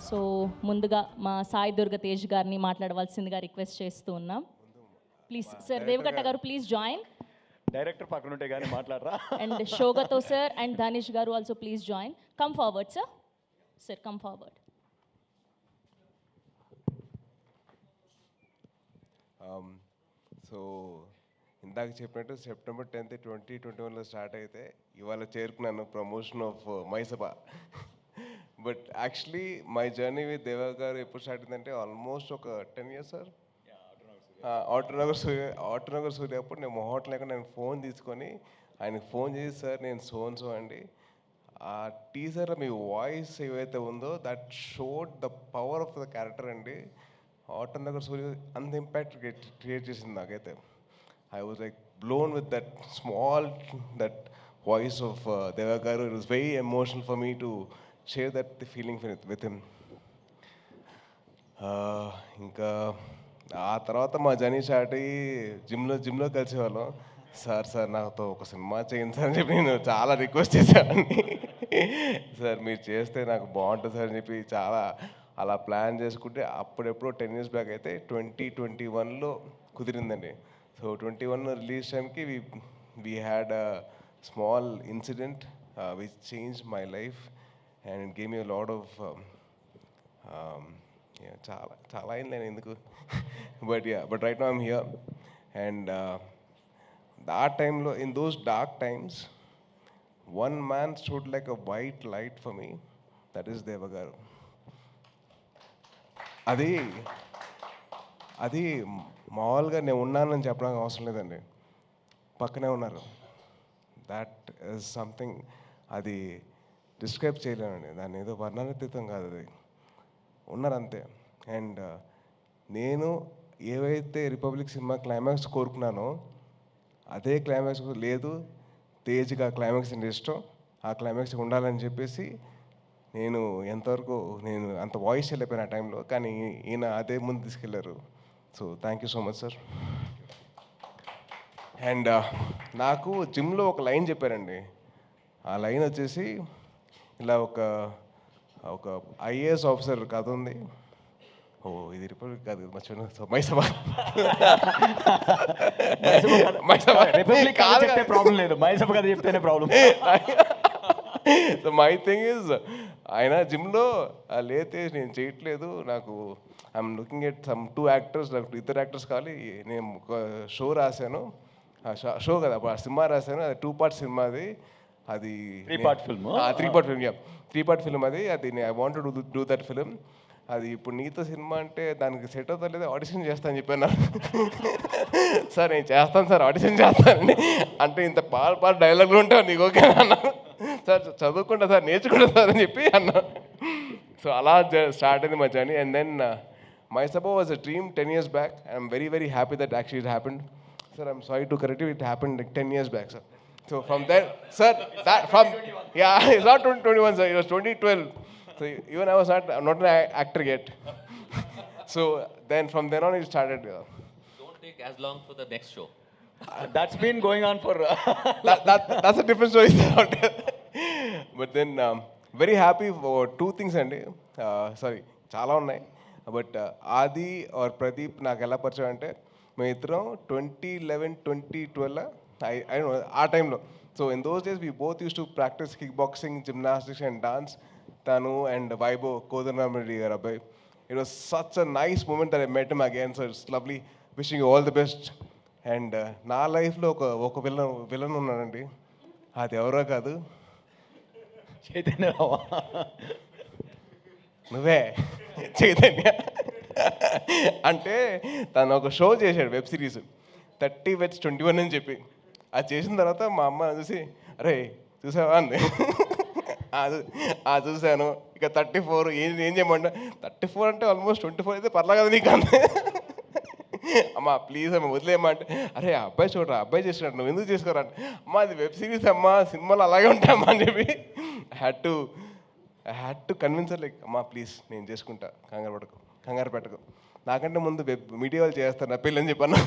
So ముందుగా మా సాయి దుర్గ తేజ్ గారిని మాట్లాడవలసిందిగా రిక్వెస్ట్ చేస్తూ ఉన్నాం. ప్లీజ్ సార్, దేవకట్ట గారు ప్లీజ్ జాయిన్. డైరెక్టర్ పక్కన ఉంటే కానీ మాట్లాడరా. అండ్ షోగతో sir and Dhanish garu also please join. Come forward sir. Sir come forward. So ఇందాక చెప్పినట్టు సెప్టెంబర్ 10th 2021లో స్టార్ట్ అయితే ఇవాళ చేరుకున్నాను promotion of Mayasabha. But actually my journey with Deva garu ఎప్పుడు స్టార్ట్ అయిందంటే ఆల్మోస్ట్ ఒక 10 years సార్. ఆటోనగర్ సూర్య అప్పుడు నేను మొహట్ లేక నేను ఫోన్ తీసుకొని ఆయనకు ఫోన్ చేసి, సార్ నేను సో అండి, ఆ టీజర్ మీ వాయిస్ ఏవైతే ఉందో that showed the power of the character అండి. ఆటోనగర్ సూర్య అంత ఇంపాక్ట్ క్రియేట్ చేసింది నాకైతే. I was like blown with that voice of Deva Garu. It was very emotional for me to share that the feeling with him. ఇంకా ఆ తర్వాత మా journey start అయ్యి జిమ్లో కలిసేవాళ్ళం. సార్ నాతో ఒక సినిమా చేయండి సార్ అని చెప్పి నేను చాలా రిక్వెస్ట్ చేశానండి. సార్ మీరు చేస్తే నాకు బాగుంటుంది సార్ అని చెప్పి చాలా అలా ప్లాన్ చేసుకుంటే అప్పుడెప్పుడో 10 years బ్యాక్ అయితే 2021లో కుదిరిందండి. సో 21 రిలీజ్ టైంకి we had a small incident which changed my life and it gave me a lot of చాలా అయింది నేను ఎందుకు but right now I'm here and that timeలో in those dark times one man stood like a white light for me, that is Deva Garu. అది మామూలుగా నేను ఉన్నానని చెప్పడానికి అవసరం లేదండి, పక్కనే ఉన్నారు. దాట్ ఈజ్ సంథింగ్, అది డిస్క్రైబ్ చేయలేనండి, దాన్ని ఏదో వర్ణనాతీతం కాదు, అది ఉన్నారంతే. అండ్ నేను ఏవైతే రిపబ్లిక్ సినిమా క్లైమాక్స్ కోరుకున్నానో అదే క్లైమాక్స్ లేదు, తేజ్గా క్లైమాక్స్ అంటే ఇష్టం, ఆ క్లైమాక్స్ ఉండాలని చెప్పేసి నేను నేను అంత వాయిస్ వెళ్ళిపోయాను ఆ టైంలో. కానీ ఈయన అదే ముందు తీసుకెళ్ళారు. So thank you so much sir. And నాకు జిమ్లో ఒక లైన్ చెప్పారండి. ఆ లైన్ వచ్చేసి ఇలా ఒక ఐఏఎస్ ఆఫీసర్ కథ ఉంది. ఇది రిపబ్లిక్ కాదు, మర్చిపోయిన మైసభ. రిపబ్లిక్ చెప్తే ప్రాబ్లం లేదు, మైసభ కథ చెప్తేనే problem. So my thing is, ఆయన జిమ్లో లేతే నేను చేయట్లేదు, నాకు I'm looking at some 2 actors, నాకు 2 actors కావాలి. నేను ఒక షో రాశాను, షో కదా సినిమా రాశాను, అది 2-part సినిమా, అది 3-part film. 3-part film అది I want to do that film. అది ఇప్పుడు నీతో సినిమా అంటే దానికి సెట్ అవుతా లేదా, ఆడిషన్ చేస్తాను చెప్పాను. సార్ నేను చేస్తాను సార్, ఆడిషన్ చేస్తానండి అంటే ఇంత పాట డైలాగులు ఉంటావు నీకు ఓకే అన్నా. సార్ చదువుకుంటా సార్, నేర్చుకుంటా సార్ అని చెప్పి అన్నా. సో అలా స్టార్ట్ అయింది మా journey. And then Mayasabha was a dream 10 years back. I'm very very happy that actually it happened. Sir I'm sorry to correct you, it happened like 10 years back sir. So from then sir, it's not 2021 sir, it was 2012. So even I was not an actor yet. So then from then on it started. Don't take as long for the next show. That's been going on for that's a different story. But then very happy for 2 things అండి. Sorry చాలా ఉన్నాయి. But ఆది are Pradeep నాకు ఎలా పరిచయం అంటే, మేము ఇద్దరం 2011-2012 ఆ టైంలో. So in those days we both use to practice kick boxing, gymnastics and dance. తను అండ్ వైభవ్ కోదండరామిరెడ్డి గారు అబ్బాయి. It was such a nice moment that I met him again. So it's lovely, wishing you all the best. And నా లైఫ్లో ఒక villain ఉన్నాడండి, అది ఎవరో కాదు, చైతన్య. నువ్వే చైతన్య. అంటే తను ఒక షో చేశాడు, వెబ్ సిరీస్ 30 Weds 21 అని చెప్పి. అది చేసిన తర్వాత మా అమ్మ చూసి, అరే చూసావా అంది. చూశాను. ఇక 34 ఏం చేయమంట, 34 అంటే ఆల్మోస్ట్ 24 అయితే పర్లా కదా నీకు అంది. అమ్మ ప్లీజ్ అమ్మ వదిలేయమ్మా అంటే, అరే అబ్బాయి చూడరా, అబ్బాయి చేసినట్టు నువ్వు ఎందుకు చేసుకోరా అంటే, అమ్మ అది వెబ్ సిరీస్ అమ్మా, సినిమాలు అలాగే ఉంటాయమ్మా అని చెప్పి I had to convince like, అమ్మా ప్లీజ్ నేను చేసుకుంటా, కంగారు పెట్టకు, నాకంటే ముందు మీడియా వాళ్ళు చేస్తారు నా పెళ్ళి అని చెప్పన్నా.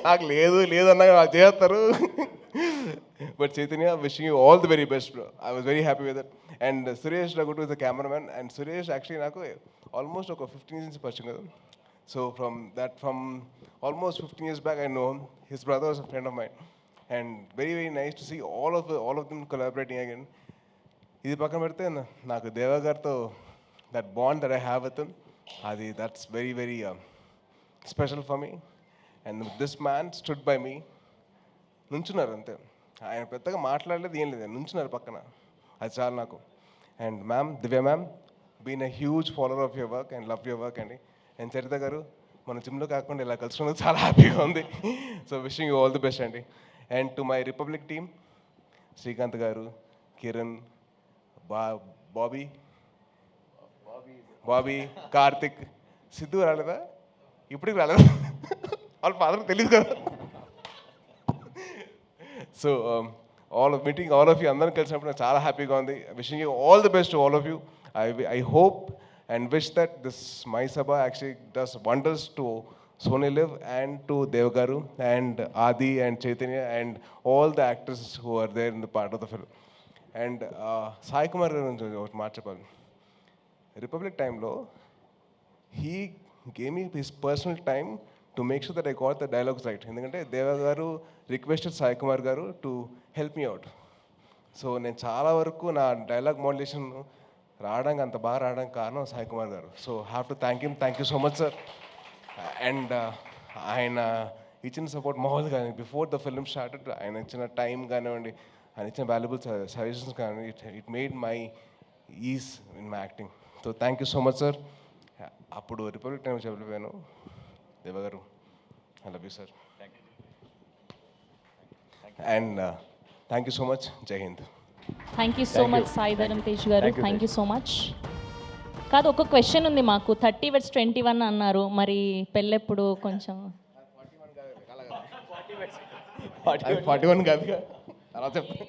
నాకు లేదు అన్నా వాళ్ళు చేస్తారు But Chaitanya, wishing you all the very best, bro. I was very happy with it. And Suresh Ragutu is the cameraman. And Suresh actually నాకు almost ఒక 15 years పరిచయం కదా. So from almost 15 years back I know him. His brother was a friend of mine. And very, very nice to see all of them collaborating again. ఇది పక్కన పెడితే నాకు దేవా గారితో that bond that I have with him, that's very, very special for me. And this man stood by me. నుంచున్నారు అంతే, ఆయన పెద్దగా మాట్లాడలేదు, ఏం లేదు, నుంచున్నారు పక్కన, అది చాలు నాకు. And ma'am, Divya ma'am, been a huge follower of your work and love your work అండి. అండ్ చరిత గారు, మన జిమ్లో కాకుండా ఇలా కలుసుకున్నది చాలా హ్యాపీగా ఉంది. So wishing you all the best అండి. And to my Republic team, Srikanth garu, Kiran, Bobby, Karthik, Siddhu రాలేదా, ఇప్పటికి రాలేదా, వాళ్ళ ఫాదర్ తెలియదు కదా. So meeting all of you అందరం కలిసినప్పుడు నాకు చాలా హ్యాపీగా ఉంది. Wishing you all the best to all of you. I hope and wish that this Mayasabha actually does wonders to Sony Liv and to Dev Garu and Adi and Chaitanya and all the actors who are there in the part of the film. And Sai Kumar గురించి ఒకటి మాట చెప్పాలి. Republic టైంలో he gave me his personal time to make sure that I got the dialogues right. ఎందుకంటే దేవ గారు requested Sai Kumar గారు to help me out. So నేను చాలా వరకు నా డైలాగ్ మోడ్యులేషన్ రావడానికి, అంత బాగా రావడానికి కారణం సాయి కుమార్ గారు. So have to thank him. Thank you so much sir. And ఆయన ఇచ్చిన సపోర్ట్ మామూలు కానీ బిఫోర్ ద ఫిల్మ్ స్టార్టెడ్ ఆయన ఇచ్చిన టైం కానివ్వండి, ఆయన ఇచ్చిన వాల్యుబుల్ సజెషన్స్ కానివ్వండి, it made my ease in my acting. So thank you so much sir. అప్పుడు రిపబ్లిక్ టైం చెప్పలేను, Deva garu, I love you sir. And thank you so much. జై హింద్. Thank you so much Sai Dharam Tej garu. Thank you so much. కాదు, ఒక question ఉంది మాకు. 30 vs 21 అన్నారు, మరి పెళ్ళెప్పుడు? కొంచెం 41 కాదు, తర్వాత చెప్తాను.